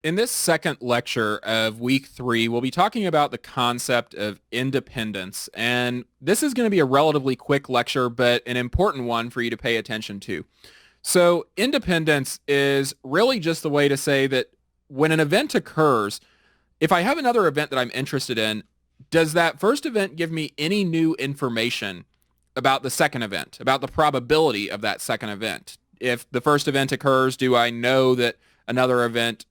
In this second lecture of week 3, we'll be talking about the concept of independence. And this is going to be a relatively quick lecture, but an important one for you to pay attention to. So independence is really just the way to say that when an event occurs, if I have another event that I'm interested in, does that first event give me any new information about the second event, about the probability of that second event? If the first event occurs, do I know that another event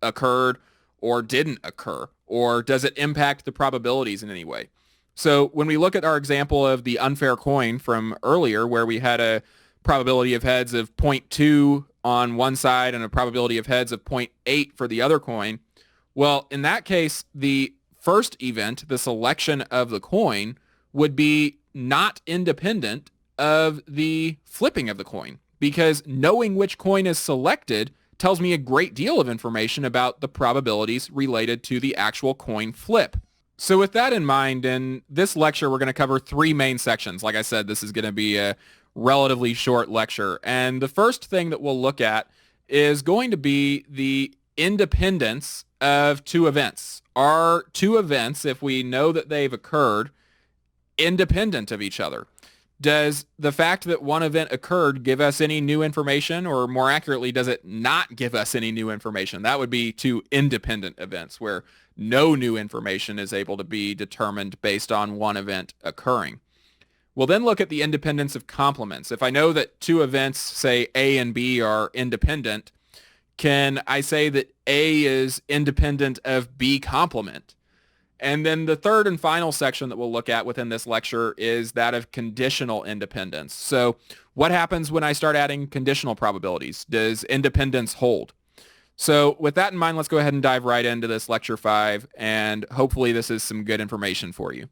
occurred or didn't occur? Or does it impact the probabilities in any way? So when we look at our example of the unfair coin from earlier, where we had a probability of heads of zero point 0.2 on one side and a probability of heads of zero point 0.8 for the other coin, well, in that case, the first event, the selection of the coin, would be not independent of the flipping of the coin, because knowing which coin is selected tells me a great deal of information about the probabilities related to the actual coin flip. So with that in mind, in this lecture, we're going to cover 3 main sections. Like I said, this is going to be a relatively short lecture. And the first thing that we'll look at is going to be the independence of 2 events. Are 2 events, if we know that they've occurred, independent of each other? Does the fact that one event occurred give us any new information, or more accurately, does it not give us any new information? That would be 2 independent events where no new information is able to be determined based on one event occurring. We'll then look at the independence of complements. If I know that 2 events, say A and B, are independent, can I say that A is independent of B complement? And then the third and final section that we'll look at within this lecture is that of conditional independence. So what happens when I start adding conditional probabilities? Does independence hold? So with that in mind, let's go ahead and dive right into this lecture 5, and hopefully this is some good information for you.